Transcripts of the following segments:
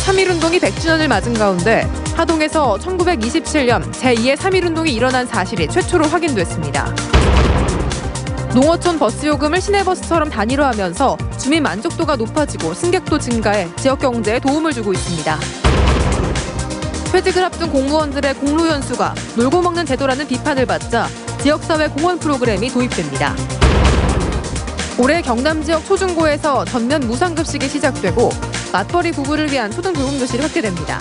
3.1운동이 100주년을 맞은 가운데 하동에서 1927년 제2의 3.1운동이 일어난 사실이 최초로 확인됐습니다. 농어촌 버스 요금을 시내버스처럼 단일화하면서 주민 만족도가 높아지고 승객도 증가해 지역 경제에 도움을 주고 있습니다. 퇴직을 앞둔 공무원들의 공로 연수가 놀고 먹는 제도라는 비판을 받자 지역사회 공헌 프로그램이 도입됩니다. 올해 경남 지역 초중고에서 전면 무상급식이 시작되고 맞벌이 부부를 위한 초등교육교실이 확대됩니다.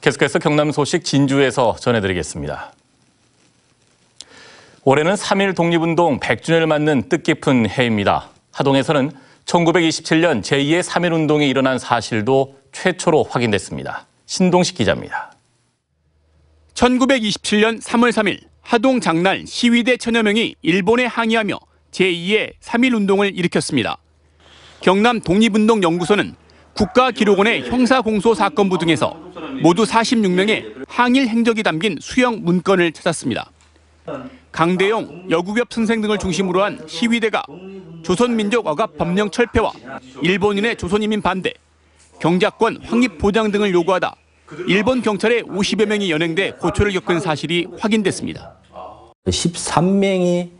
계속해서 경남 소식 진주에서 전해드리겠습니다. 올해는 3.1 독립운동 100주년을 맞는 뜻깊은 해입니다. 하동에서는 1927년 제2의 3.1운동이 일어난 사실도 최초로 확인됐습니다. 신동식 기자입니다. 1927년 3월 3일 하동 장날 시위대 천여 명이 일본에 항의하며 제2의 3.1운동을 일으켰습니다. 경남 독립운동연구소는 국가기록원의 형사공소사건부 등에서 모두 46명의 항일 행적이 담긴 수형 문건을 찾았습니다. 강대용, 여구겹 선생 등을 중심으로 한 시위대가 조선민족 억압 법령 철폐와 일본인의 조선이민 반대, 경작권 확립 보장 등을 요구하다 일본 경찰에 50여 명이 연행돼 고초를 겪은 사실이 확인됐습니다. 13명이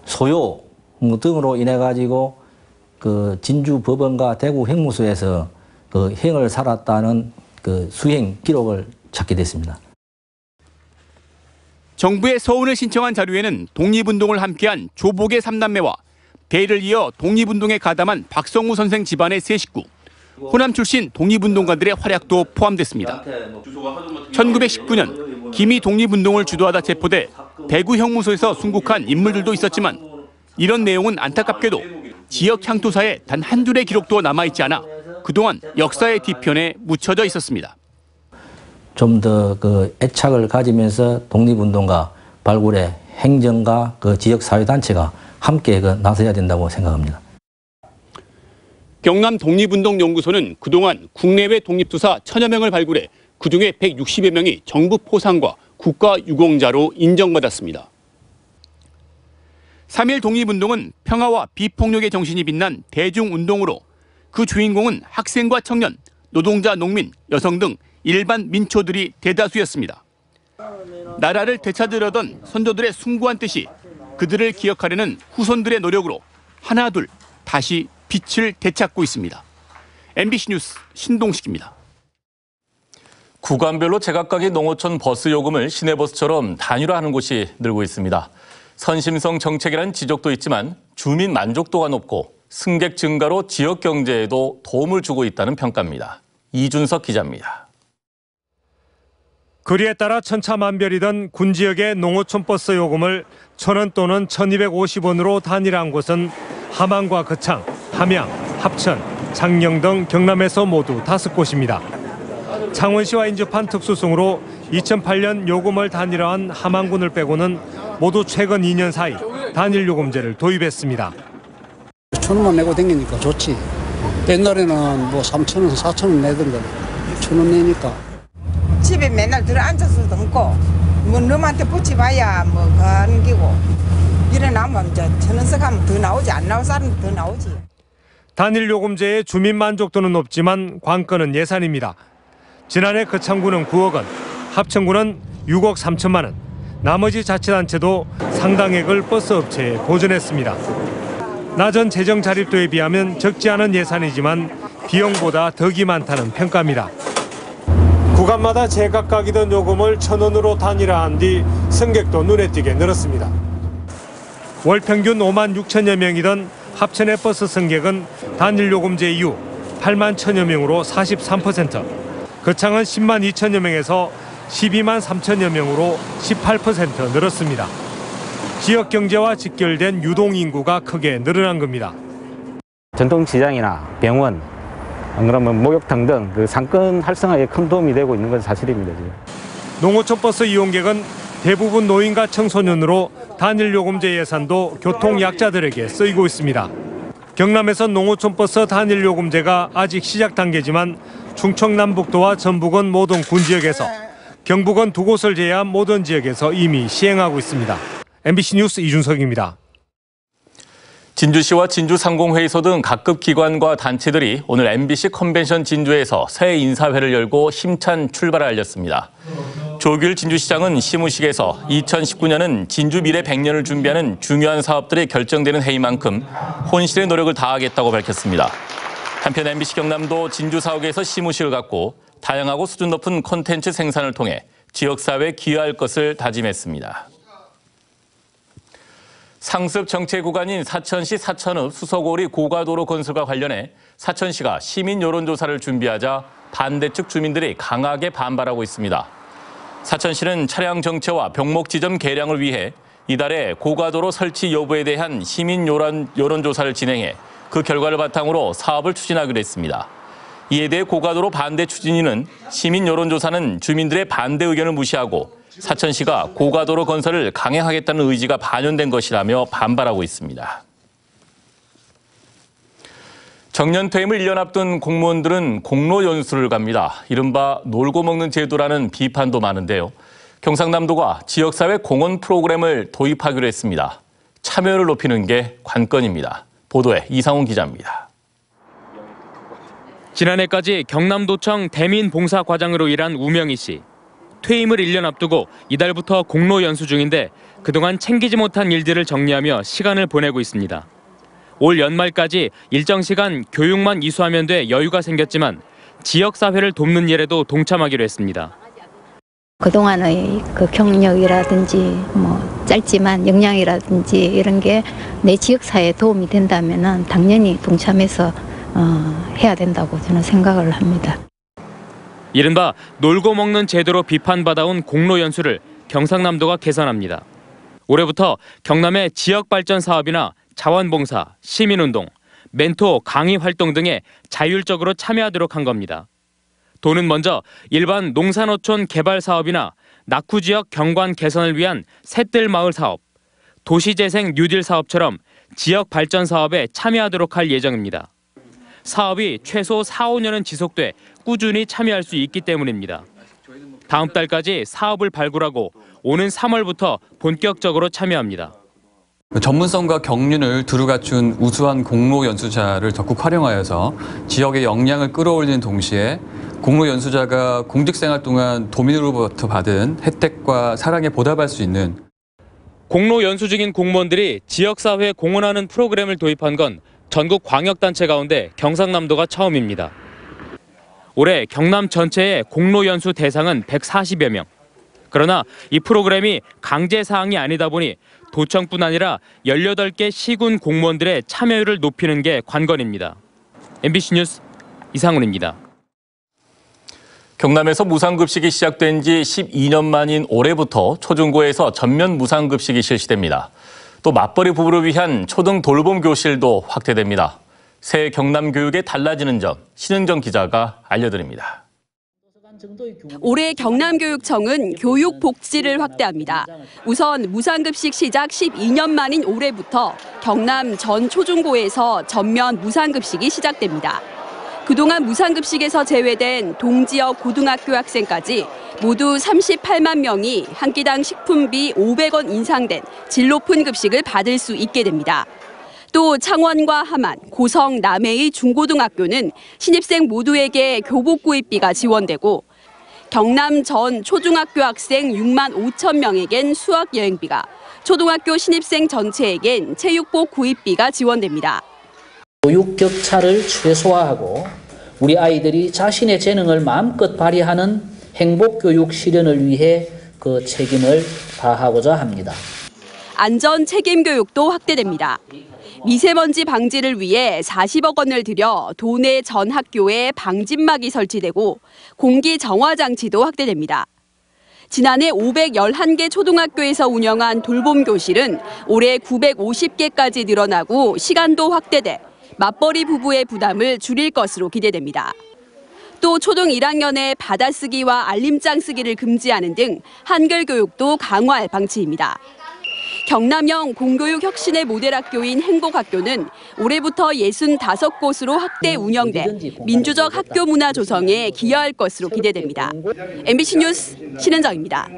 소요 등으로 인해 가지고 진주 법원과 대구 행무소에서 형을 살았다는 수행 기록을 찾게 됐습니다. 정부에 서운을 신청한 자료에는 독립운동을 함께한 조복의 3남매와 대를 이어 독립운동에 가담한 박성우 선생 집안의 3식구, 호남 출신 독립운동가들의 활약도 포함됐습니다. 1919년 김이 독립운동을 주도하다 체포돼 대구 형무소에서 순국한 인물들도 있었지만 이런 내용은 안타깝게도 지역 향토사에 단 한 줄의 기록도 남아있지 않아 그동안 역사의 뒤편에 묻혀져 있었습니다. 좀 더 애착을 가지면서 독립운동가 발굴에 행정가 지역사회단체가 함께 나서야 된다고 생각합니다. 경남 독립운동연구소는 그동안 국내외 독립투사 1000여 명을 발굴해 그중에 160여 명이 정부 포상과 국가유공자로 인정받았습니다. 3.1 독립운동은 평화와 비폭력의 정신이 빛난 대중운동으로 그 주인공은 학생과 청년, 노동자, 농민, 여성 등 일반 민초들이 대다수였습니다. 나라를 되찾으려던 선조들의 숭고한 뜻이 그들을 기억하려는 후손들의 노력으로 하나둘 다시 빛을 되찾고 있습니다. MBC 뉴스 신동식입니다. 구간별로 제각각의 농어촌 버스 요금을 시내버스처럼 단일화하는 곳이 늘고 있습니다. 선심성 정책이라는 지적도 있지만 주민 만족도가 높고 승객 증가로 지역 경제에도 도움을 주고 있다는 평가입니다. 이준석 기자입니다. 거리에 따라 천차만별이던 군 지역의 농어촌 버스 요금을 1,000원 또는 1,250원으로 단일화한 곳은 함안과 거창, 함양, 합천, 장령 등 경남에서 모두 5곳입니다. 창원시와 인접한 특수성으로 2008년 요금을 단일화한 함안군을 빼고는 모두 최근 2년 사이 단일 요금제를 도입했습니다. 1,000원만 내고 다니니까 좋지. 옛날에는 3,000원, 4,000원 내던데 1,000원 내니까. 집에 맨날 들어앉아서도 없고 너한테 붙여봐야 하는 기고 일어나면 1,000원 씩 하면 더 나오지. 안 나올 사람도 더 나오지. 단일 요금제의 주민 만족도는 높지만 관건은 예산입니다. 지난해 거창구는 9억 원, 합천구는 6억 3천만 원, 나머지 자치단체도 상당액을 버스업체에 보전했습니다. 낮은 재정 자립도에 비하면 적지 않은 예산이지만 비용보다 덕이 많다는 평가입니다. 구간마다 제각각이던 요금을 1,000원으로 단일화한 뒤 승객도 눈에 띄게 늘었습니다. 월 평균 5만 6천여 명이던 합천의 버스 승객은 단일 요금제 이후 8만 1천여 명으로 43%, 거창은 10만 2천여 명에서 12만 3천여 명으로 18% 늘었습니다. 지역 경제와 직결된 유동 인구가 크게 늘어난 겁니다. 전통시장이나 병원, 그러면 목욕탕 등 상권 활성화에 큰 도움이 되고 있는 건 사실입니다. 지금. 농어촌 버스 이용객은 대부분 노인과 청소년으로 단일 요금제 예산도 교통 약자들에게 쓰이고 있습니다. 경남에선 농어촌 버스 단일 요금제가 아직 시작 단계지만 충청남북도와 전북은 모든 군 지역에서, 경북은 2곳을 제외한 모든 지역에서 이미 시행하고 있습니다. MBC 뉴스 이준석입니다. 진주시와 진주상공회의소 등 각급 기관과 단체들이 오늘 MBC 컨벤션 진주에서 새 인사회를 열고 힘찬 출발을 알렸습니다. 조규일 진주시장은 시무식에서 2019년은 진주 미래 100년을 준비하는 중요한 사업들이 결정되는 해이만큼 혼신의 노력을 다하겠다고 밝혔습니다. 한편 MBC 경남도 진주 사옥에서 시무식을 갖고 다양하고 수준 높은 콘텐츠 생산을 통해 지역사회에 기여할 것을 다짐했습니다. 상습 정체 구간인 사천시 사천읍 수서고리 고가도로 건설과 관련해 사천시가 시민 여론조사를 준비하자 반대측 주민들이 강하게 반발하고 있습니다. 사천시는 차량 정체와 병목 지점 개량을 위해 이달에 고가도로 설치 여부에 대한 시민 여론조사를 진행해 그 결과를 바탕으로 사업을 추진하기로 했습니다. 이에 대해 고가도로 반대 추진위는 시민 여론조사는 주민들의 반대 의견을 무시하고 사천시가 고가도로 건설을 강행하겠다는 의지가 반영된 것이라며 반발하고 있습니다. 정년 퇴임을 1년 앞둔 공무원들은 공로 연수를 갑니다. 이른바 놀고 먹는 제도라는 비판도 많은데요. 경상남도가 지역사회 공헌 프로그램을 도입하기로 했습니다. 참여를 높이는 게 관건입니다. 보도에 이상훈 기자입니다. 지난해까지 경남도청 대민봉사과장으로 일한 우명희 씨. 퇴임을 1년 앞두고 이달부터 공로 연수 중인데 그동안 챙기지 못한 일들을 정리하며 시간을 보내고 있습니다. 올 연말까지 일정 시간 교육만 이수하면 돼 여유가 생겼지만 지역사회를 돕는 일에도 동참하기로 했습니다. 그동안의 그 경력이라든지 짧지만 역량이라든지 이런 게 내 지역사회에 도움이 된다면 당연히 동참해서 해야 된다고 저는 생각을 합니다. 이른바 놀고 먹는 제도로 비판받아온 공로 연수를 경상남도가 개선합니다. 올해부터 경남의 지역발전 사업이나 자원봉사, 시민운동, 멘토, 강의 활동 등에 자율적으로 참여하도록 한 겁니다. 도는 먼저 일반 농산어촌 개발 사업이나 낙후 지역 경관 개선을 위한 샛들 마을 사업, 도시재생 뉴딜 사업처럼 지역 발전 사업에 참여하도록 할 예정입니다. 사업이 최소 4, 5년은 지속돼 꾸준히 참여할 수 있기 때문입니다. 다음 달까지 사업을 발굴하고 오는 3월부터 본격적으로 참여합니다. 전문성과 경륜을 두루 갖춘 우수한 공로 연수자를 적극 활용하여서 지역의 역량을 끌어올리는 동시에 공로 연수자가 공직생활 동안 도민으로부터 받은 혜택과 사랑에 보답할 수 있는 공로 연수 중인 공무원들이 지역사회에 공헌하는 프로그램을 도입한 건 전국 광역단체 가운데 경상남도가 처음입니다. 올해 경남 전체의 공로 연수 대상은 140여 명. 그러나 이 프로그램이 강제 사항이 아니다 보니 도청뿐 아니라 18개 시군 공무원들의 참여율을 높이는 게 관건입니다. MBC 뉴스 이상훈입니다. 경남에서 무상급식이 시작된 지 12년 만인 올해부터 초중고에서 전면 무상급식이 실시됩니다. 또 맞벌이 부부를 위한 초등 돌봄 교실도 확대됩니다. 새 경남 교육에 달라지는 점, 신은정 기자가 알려드립니다. 올해 경남교육청은 교육 복지를 확대합니다. 우선 무상급식 시작 12년 만인 올해부터 경남 전 초중고에서 전면 무상급식이 시작됩니다. 그동안 무상급식에서 제외된 동지역 고등학교 학생까지 모두 38만 명이 한 끼당 식품비 500원 인상된 질 높은 급식을 받을 수 있게 됩니다. 또 창원과 함안, 고성, 남해의 중고등학교는 신입생 모두에게 교복 구입비가 지원되고 경남 전 초중학교 학생 6만 5천 명에겐 수학 여행비가, 초등학교 신입생 전체에겐 체육복 구입비가 지원됩니다. 교육 격차를 최소화하고 우리 아이들이 자신의 재능을 마음껏 발휘하는 행복교육 실현을 위해 그 책임을 다하고자 합니다. 안전 책임 교육도 확대됩니다. 미세먼지 방지를 위해 40억 원을 들여 도내 전 학교에 방진막이 설치되고 공기 정화 장치도 확대됩니다. 지난해 511개 초등학교에서 운영한 돌봄 교실은 올해 950개까지 늘어나고 시간도 확대돼 맞벌이 부부의 부담을 줄일 것으로 기대됩니다. 또 초등 1학년에 받아쓰기와 알림장 쓰기를 금지하는 등 한글 교육도 강화할 방침입니다. 경남형 공교육 혁신의 모델학교인 행복학교는 올해부터 65곳으로 확대 운영돼 민주적 학교 문화 조성에 기여할 것으로 기대됩니다. MBC 뉴스 신은정입니다.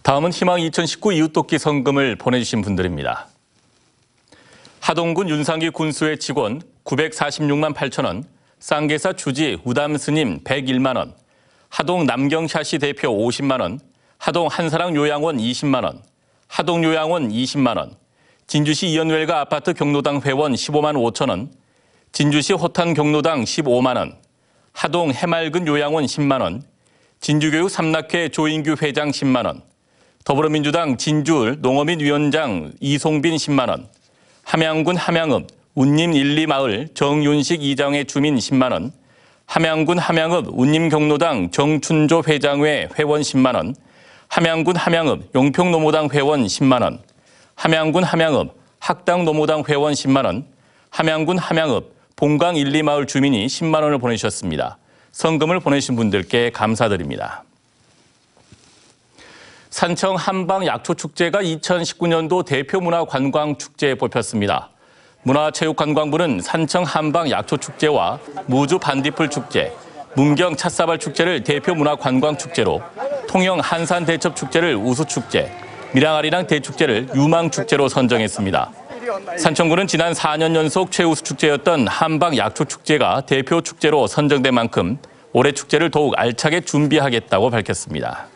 다음은 희망 2019 이웃돕기 성금을 보내주신 분들입니다. 하동군 윤상기 군수회 직원 946만 8천 원, 쌍계사 주지 우담스님 101만 원, 하동 남경샤시 대표 50만 원, 하동 한사랑 요양원 20만 원, 하동 요양원 20만 원, 진주시 이연웰가 아파트 경로당 회원 15만 5천 원, 진주시 호탄 경로당 15만 원, 하동 해맑은 요양원 10만 원, 진주교육 삼락회 조인규 회장 10만 원, 더불어민주당 진주을 농어민 위원장 이송빈 10만 원, 함양군 함양읍 운림 1, 2마을 정윤식 이장회 주민 10만 원, 함양군 함양읍 운림 경로당 정춘조 회장회 회원 10만 원, 함양군 함양읍 용평노모당 회원 10만 원, 함양군 함양읍 학당노모당 회원 10만 원, 함양군 함양읍 봉강 1, 2마을 주민이 10만 원을 보내주셨습니다. 성금을 보내신 분들께 감사드립니다. 산청 한방약초축제가 2019년도 대표문화관광축제에 뽑혔습니다. 문화체육관광부는 산청 한방약초축제와 무주 반딧불축제, 문경 찻사발축제를 대표문화관광축제로, 통영 한산대첩축제를 우수축제, 밀양아리랑 대축제를 유망축제로 선정했습니다. 산청구는 지난 4년 연속 최우수 축제였던 한방약초축제가 대표 축제로 선정된 만큼 올해 축제를 더욱 알차게 준비하겠다고 밝혔습니다.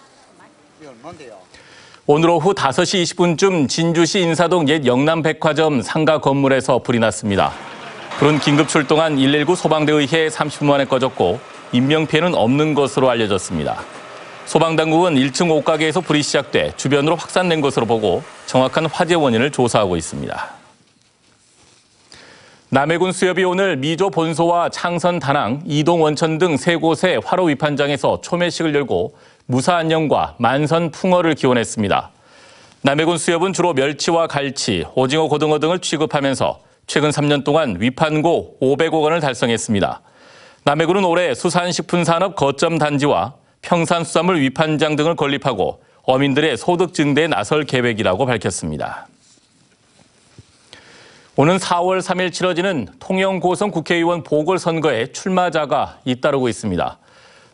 오늘 오후 5시 20분쯤 진주시 인사동 옛 영남백화점 상가 건물에서 불이 났습니다. 불은 긴급 출동한 119 소방대에 의해 30분 만에 꺼졌고 인명피해는 없는 것으로 알려졌습니다. 소방당국은 1층 옷가게에서 불이 시작돼 주변으로 확산된 것으로 보고 정확한 화재 원인을 조사하고 있습니다. 남해군 수협이 오늘 미조 본소와 창선 다낭, 이동 원천 등 3곳의 화로 위판장에서 초매식을 열고 무사 안녕과 만선 풍어를 기원했습니다. 남해군 수협은 주로 멸치와 갈치, 오징어, 고등어 등을 취급하면서 최근 3년 동안 위판고 500억 원을 달성했습니다. 남해군은 올해 수산식품산업 거점 단지와 평산수산물 위판장 등을 건립하고 어민들의 소득 증대에 나설 계획이라고 밝혔습니다. 오는 4월 3일 치러지는 통영 고성 국회의원 보궐선거에 출마자가 잇따르고 있습니다.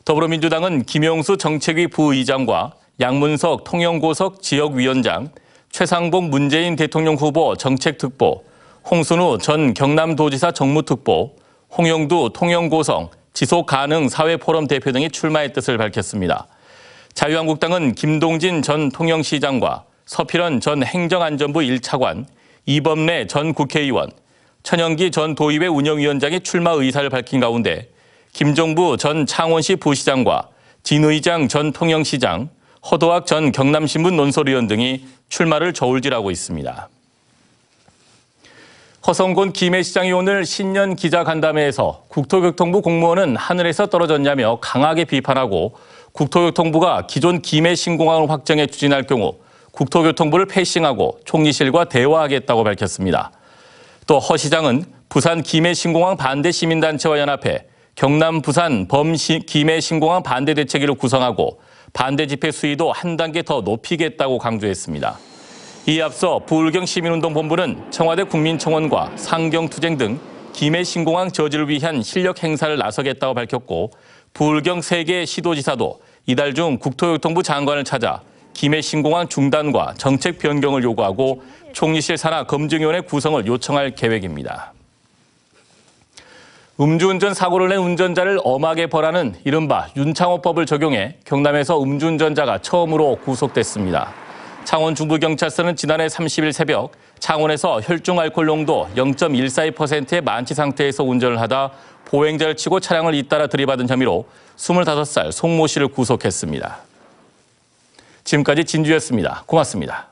더불어민주당은 김용수 정책위 부의장과 양문석 통영고석 지역위원장, 최상봉 문재인 대통령 후보 정책특보, 홍순우 전 경남도지사 정무특보, 홍영두 통영고성 지속가능사회포럼 대표 등이 출마의 뜻을 밝혔습니다. 자유한국당은 김동진 전 통영시장과 서필원 전 행정안전부 1차관, 이범래 전 국회의원, 천영기 전 도의회 운영위원장이 출마 의사를 밝힌 가운데 김종부 전 창원시 부시장과 진의장 전 통영시장, 허도학 전 경남신문 논설위원 등이 출마를 저울질하고 있습니다. 허성곤 김해시장이 오늘 신년 기자간담회에서 국토교통부 공무원은 하늘에서 떨어졌냐며 강하게 비판하고 국토교통부가 기존 김해신공항을 확정해 추진할 경우 국토교통부를 패싱하고 총리실과 대화하겠다고 밝혔습니다. 또 허 시장은 부산 김해신공항 반대 시민단체와 연합해 경남 부산 김해신공항 반대 대책위를 구성하고 반대 집회 수위도 한 단계 더 높이겠다고 강조했습니다. 이에 앞서 부울경 시민운동본부는 청와대 국민청원과 상경투쟁 등 김해신공항 저지를 위한 실력 행사를 나서겠다고 밝혔고 부울경 3개 시도지사도 이달 중 국토교통부 장관을 찾아 김해신공항 중단과 정책 변경을 요구하고 총리실 산하 검증위원회 구성을 요청할 계획입니다. 음주운전 사고를 낸 운전자를 엄하게 벌하는 이른바 윤창호법을 적용해 경남에서 음주운전자가 처음으로 구속됐습니다. 창원 중부경찰서는 지난해 30일 새벽 창원에서 혈중 알코올 농도 0.142%의 만취 상태에서 운전을 하다 보행자를 치고 차량을 잇따라 들이받은 혐의로 25살 송모 씨를 구속했습니다. 지금까지 진주였습니다. 고맙습니다.